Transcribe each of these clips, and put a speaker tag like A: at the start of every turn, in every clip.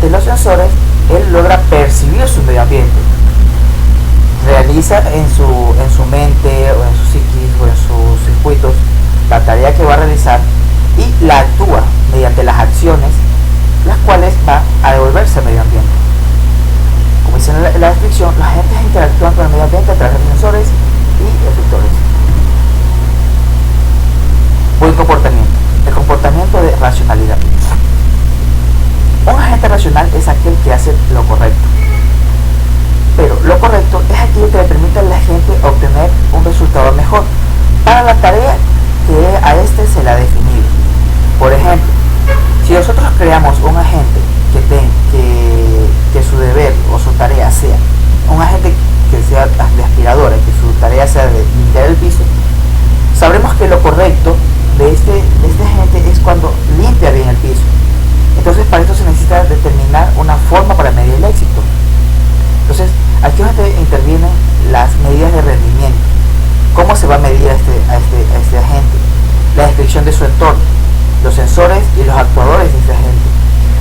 A: mediante los sensores, él logra percibir su medio ambiente, realiza en su mente o en su psiquis o en sus circuitos la tarea que va a realizar y la actúa mediante las acciones, las cuales va a devolverse al medio ambiente. Como dice en la descripción, los agentes interactúan con el medio ambiente a través de sensores y efectores. Buen comportamiento. El comportamiento de racionalidad. Un agente racional es aquel que hace lo correcto. Pero lo correcto es aquello que le permite a la gente obtener un resultado mejor para la tarea que a este se le ha definido. Por ejemplo, si nosotros creamos un agente que su deber o su tarea sea un agente que sea de aspiradora, que su tarea sea de limpiar el piso, sabremos que lo correcto de este agente es cuando limpia bien el piso. Entonces, para esto se necesita determinar una forma para medir el éxito. Entonces, aquí es donde intervienen las medidas de rendimiento. ¿Cómo se va a medir a este agente? La descripción de su entorno, los sensores y los actuadores de este agente,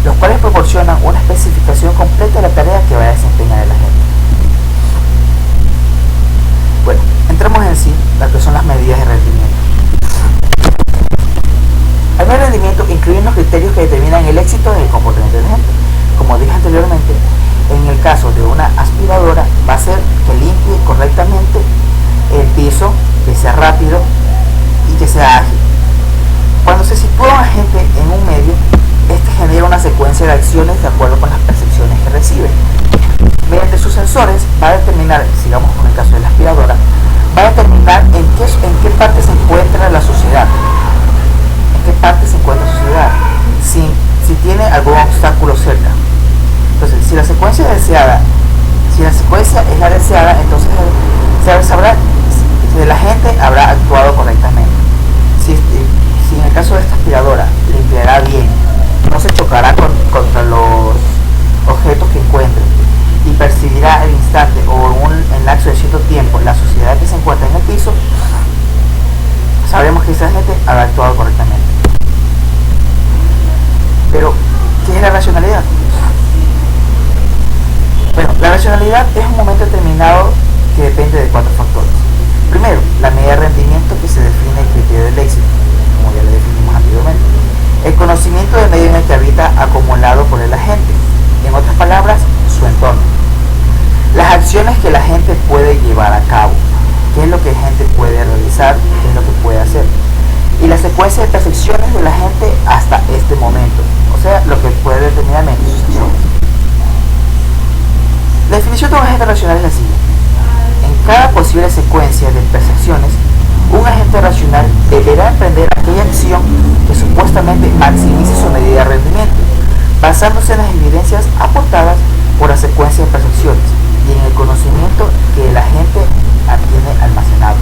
A: los cuales proporcionan una especificación completa de la tarea que va a desempeñar el agente. Bueno, entramos en sí, las que son las medidas de rendimiento. El medir rendimiento incluye los criterios que determinan el éxito del comportamiento del agente. Como dije anteriormente, en el caso de una aspiradora va a ser que limpie correctamente el piso, que sea rápido y que sea ágil. Cuando se sitúa un agente en un medio, este genera una secuencia de acciones de acuerdo con las percepciones que recibe. Mediante sus sensores va a determinar, sigamos con el caso de la aspiradora, va a determinar en qué parte se encuentra la suciedad, en qué parte se encuentra la suciedad, si tiene algún obstáculo cerca. Entonces, si la secuencia es la deseada, entonces se sabrá si el agente habrá actuado correctamente. Si en el caso de esta aspiradora limpiará bien, no se chocará contra los objetos que encuentre y percibirá al instante o en lapso de cierto tiempo la suciedad que se encuentra en el piso, sabremos que ese agente habrá actuado correctamente. Pero, ¿qué es la racionalidad? Bueno, la racionalidad es un momento determinado que depende de 4 factores. Primero, la medida de rendimiento, que se define el criterio del éxito, como ya lo definimos anteriormente. El conocimiento del medio en el que habita acumulado por el agente, en otras palabras, su entorno. Las acciones que la gente puede llevar a cabo, qué es lo que la gente puede realizar, qué es lo que puede hacer. Y la secuencia de percepciones de la gente hasta este momento, o sea, lo que puede determinar mediante sus acciones. La definición de un agente racional es la siguiente. En cada posible secuencia de percepciones, un agente racional deberá emprender aquella acción que supuestamente maximice su medida de rendimiento, basándose en las evidencias aportadas por la secuencia de percepciones y en el conocimiento que el agente tiene almacenado.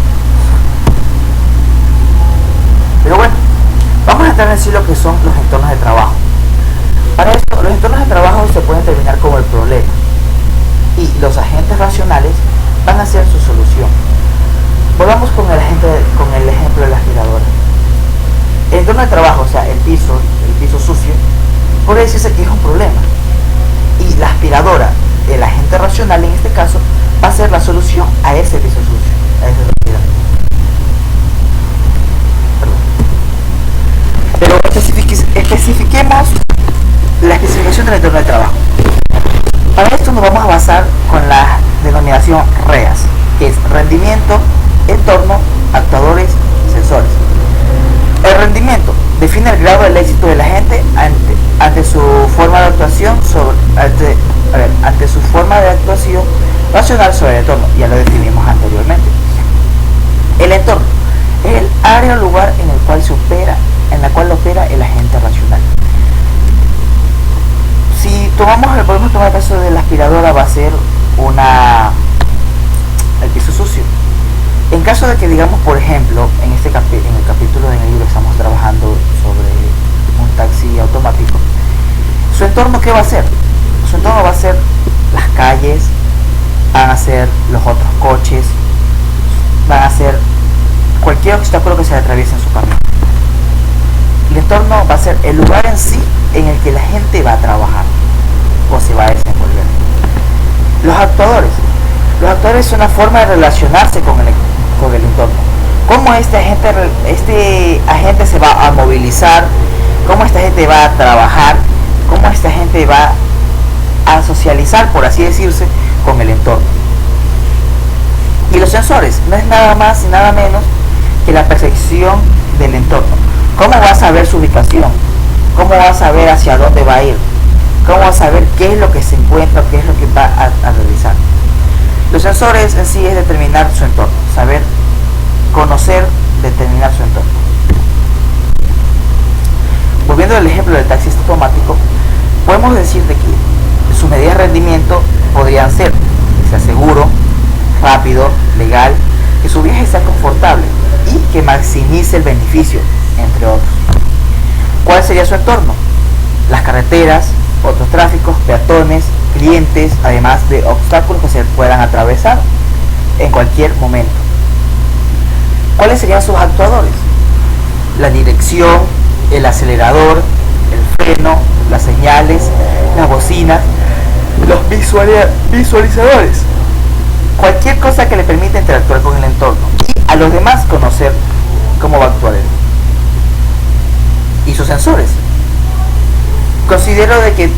A: Pero bueno, vamos a entrar en sí lo que son los entornos de trabajo. Para esto, los entornos de trabajo se pueden determinar como el problema y los agentes racionales van a ser su solución. Volvamos con el ejemplo de la aspiradora. El entorno de trabajo, o sea, el piso sucio, puede decirse que es un problema. Y la aspiradora, el agente racional en este caso, va a ser la solución a ese piso sucio, a esa suciedad. Pero especifiquemos la especificación del entorno de trabajo. Para esto nos vamos a basar con la denominación REAS, que es rendimiento, entorno, actuadores, sensores. El rendimiento define el grado del éxito de la gente ante su forma de actuación ante su forma de actuación racional sobre el entorno. Ya lo definimos anteriormente. El entorno es el área o lugar en la cual opera el agente racional. Si podemos tomar el caso de la aspiradora, va a ser el piso sucio. En caso de que digamos, por ejemplo, en el capítulo del libro estamos trabajando sobre un taxi automático, su entorno, ¿qué va a ser? Su entorno va a ser las calles, van a ser los otros coches, van a ser cualquier obstáculo que se le atraviese en su camino. El entorno va a ser el lugar en sí en el que la gente va a trabajar. actuadores. Los actuadores son una forma de relacionarse con el entorno. Cómo este agente se va a movilizar, cómo esta gente va a trabajar, cómo esta gente va a socializar, por así decirse, con el entorno. Y los sensores no es nada más y nada menos que la percepción del entorno. ¿Cómo va a saber su ubicación? ¿Cómo va a saber hacia dónde va a ir? ¿Cómo va a saber qué es lo que se encuentra, qué es lo que va a realizar? Los sensores en sí es determinar su entorno, saber, conocer, determinar su entorno. Volviendo al ejemplo del taxista automático, podemos decir de que sus medidas de rendimiento podrían ser que sea seguro, rápido, legal, que su viaje sea confortable y que maximice el beneficio, entre otros. ¿Cuál sería su entorno? Las carreteras, otros tráficos, peatones, clientes, además de obstáculos que se puedan atravesar en cualquier momento. ¿Cuáles serían sus actuadores? La dirección, el acelerador, el freno, las señales, las bocinas, los visualizadores, cualquier cosa que le permita interactuar con el entorno y a los demás conocer cómo va a actuar él. Y sus sensores. Considero de que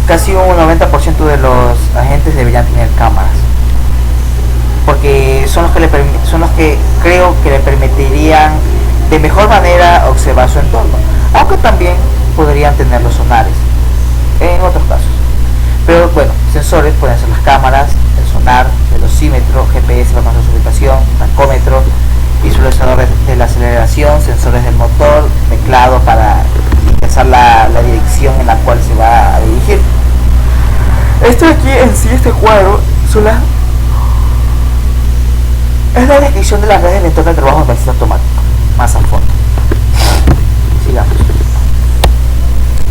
A: casi un 90% de los agentes deberían tener cámaras, porque son los que creo que le permitirían de mejor manera observar su entorno, aunque también podrían tener los sonares en otros casos. Pero bueno, sensores pueden ser las cámaras, el sonar, el osímetro, GPS para conocer su ubicación, tacómetro, visualizadores de la aceleración, sensores del motor, teclado para ingresar la dirección en la cual se va a dirigir. Esto aquí en sí, este cuadro, es la descripción de las redes del entorno de trabajo de taxista automático, más a fondo. Sigamos.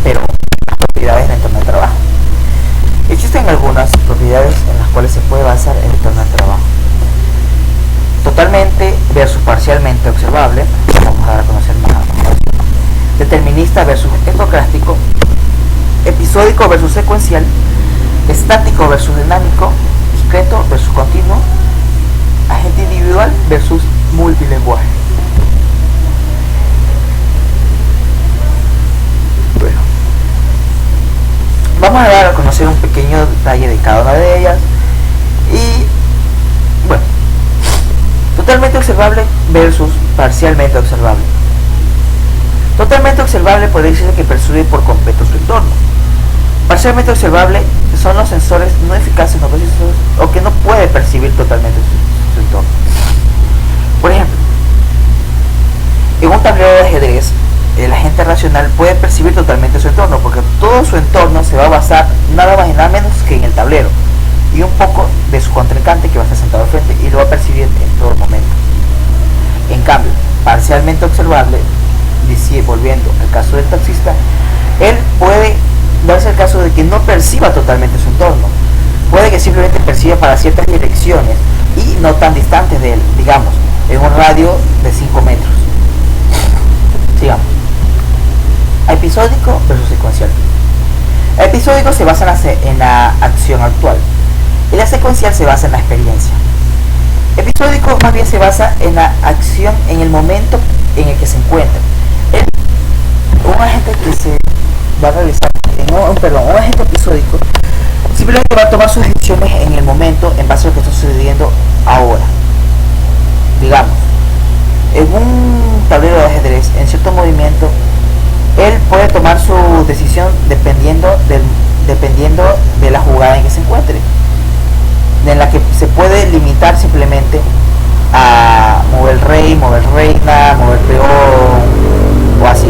A: Pero las propiedades del entorno de trabajo. Existen algunas propiedades en las cuales se puede basar el entorno de trabajo. Totalmente versus parcialmente observable, vamos a dar a conocer más. Determinista versus estocástico, episódico versus secuencial, estático versus dinámico, discreto versus continuo, agente individual versus multilenguaje. Bueno, vamos a dar a conocer un pequeño detalle de cada una de ellas. Y bueno, totalmente observable versus parcialmente observable. Totalmente observable puede decirse que percibe por completo su entorno. Parcialmente observable son los sensores no eficaces, no precisos, o que no puede percibir totalmente su entorno. Por ejemplo, en un tablero de ajedrez, el agente racional puede percibir totalmente su entorno, porque todo su entorno se va a basar nada más y nada menos que en el tablero y un poco de su contrincante que va a estar sentado al frente, y lo va a percibir en todo momento. En cambio, parcialmente observable, volviendo al caso del taxista, él puede darse el caso de que no perciba totalmente su entorno. Puede que simplemente perciba para ciertas direcciones y no tan distantes de él, digamos, en un radio de 5 metros. Sigamos. Episódico versus secuencial. El episódico se basa en la acción actual y la secuencial se basa en la experiencia. Episódico más bien se basa en la acción en el momento en el que se encuentra. Un agente que se va a realizar, un agente episódico simplemente va a tomar sus decisiones en el momento en base a lo que está sucediendo ahora. Digamos, en un tablero de ajedrez, en cierto movimiento, él puede tomar su decisión dependiendo de la jugada en que se encuentre, en la que se puede limitar simplemente a mover el rey, mover reina, mover peón o así.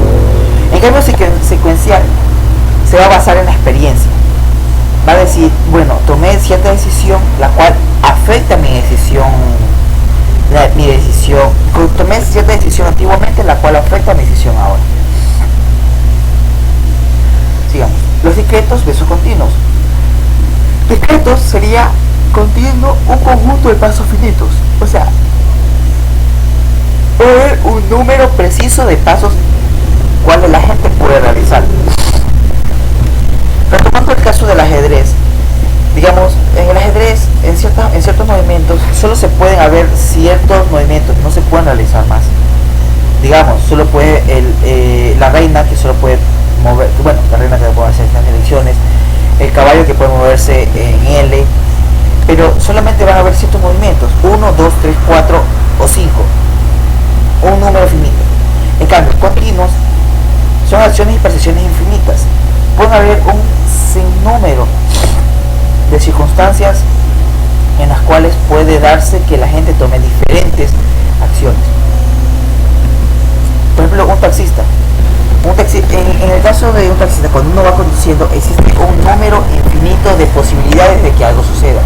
A: En cambio, secuencial se va a basar en la experiencia. Va a decir, bueno, tomé cierta decisión la cual afecta mi decisión, tomé cierta decisión antiguamente la cual afecta mi decisión ahora. Sigamos. Los discretos versus continuos. Discretos sería continuo un conjunto de pasos finitos, o sea, poner un número preciso de pasos cuales la gente puede realizar. Retomando el caso del ajedrez, digamos, en el ajedrez solo puede la reina que solo puede mover, bueno, la reina que puede hacer estas direcciones, el caballo que puede moverse en L, pero solamente van a haber ciertos movimientos, 1, 2, 3, 4 o 5, un número finito. En cambio, continuos son acciones y percepciones infinitas. Pueden haber un sinnúmero de circunstancias en las cuales puede darse que la gente tome diferentes acciones. Por ejemplo, un taxista. En el caso de un taxista, cuando uno va conduciendo, existe un número infinito de posibilidades de que algo suceda.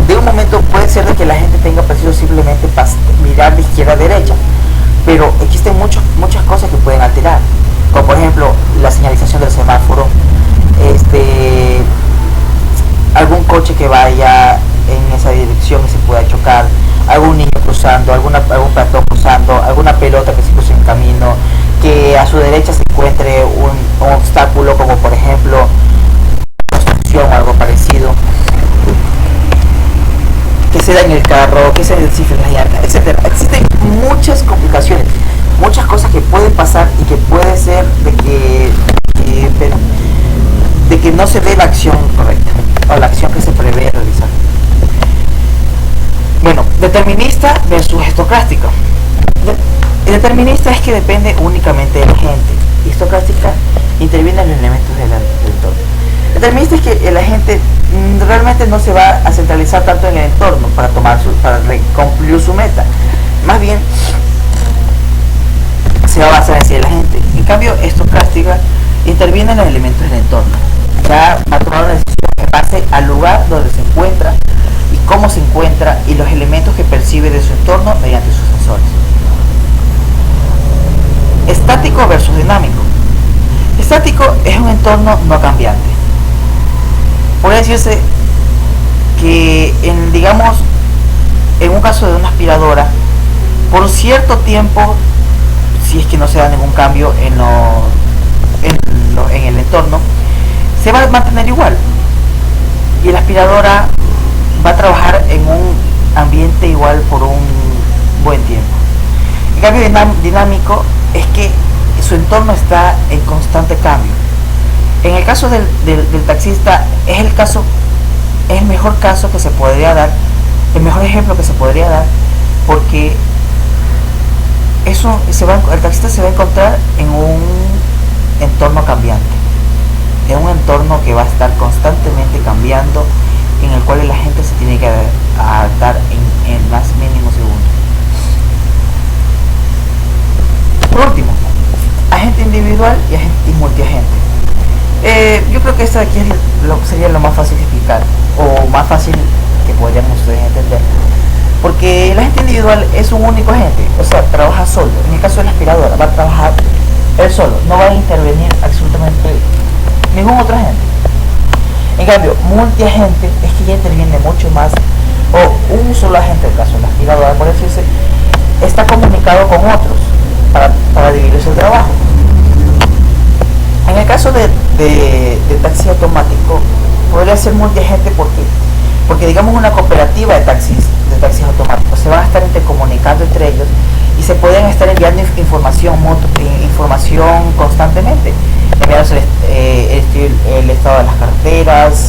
A: De un momento puede ser de que la gente tenga preciso simplemente mirar de izquierda a derecha, pero existen muchas cosas que pueden alterar, como por ejemplo la señalización del semáforo, algún coche que vaya en esa dirección y se pueda chocar, algún niño cruzando, algún peatón cruzando, alguna pelota que se cruce en camino, que a su derecha se encuentre un obstáculo, como por ejemplo construcción o algo parecido, que se dañe el carro, que se descifren las llantas, etc. Existen muchas complicaciones, muchas cosas que pueden pasar y que puede ser de que no se dé la acción correcta o la acción que se prevé realizar. Bueno, determinista versus estocástica. El determinista es que depende únicamente de la gente, y estocástica interviene en los elementos del entorno. Determinista es que la gente realmente no se va a centralizar tanto en el entorno para cumplir su meta, más bien se va a basar en sí de la gente. En cambio, estocástica interviene en los elementos del entorno, ya va a tomar una decisión en base al lugar donde se encuentra y cómo se encuentra y los elementos que percibe de su entorno mediante sus sensores. Estático versus dinámico. Estático es un entorno no cambiante. Puede decirse que en un caso de una aspiradora, por cierto tiempo, si es que no se da ningún cambio en el entorno, se va a mantener igual y la aspiradora va a trabajar en un ambiente igual por un buen tiempo. En cambio, dinámico es que su entorno está en constante cambio. En el caso del taxista es el mejor caso que se podría dar, el mejor ejemplo que se podría dar, porque el taxista se va a encontrar en un entorno cambiante, en un entorno que va a estar constantemente cambiando, en el cual la gente se tiene que adaptar en más mínimo segundo. Por último, agente individual y multiagente. Yo creo que esto de aquí sería lo más fácil de explicar, o más fácil que podrían ustedes entender, porque el agente individual es un único agente, o sea, trabaja solo. En el caso de la aspiradora, va a trabajar él solo, no va a intervenir absolutamente ningún otro agente. En cambio, multiagente es que ya interviene mucho más, o un solo agente, en el caso de la aspiradora, por decirse, está comunicado con otros para dividirse el trabajo. En el caso de taxi automático, podría ser multiagente porque digamos una cooperativa de taxis automáticos se van a estar intercomunicando entre ellos y se pueden estar enviando información constantemente, enviándose el estado de las carreteras,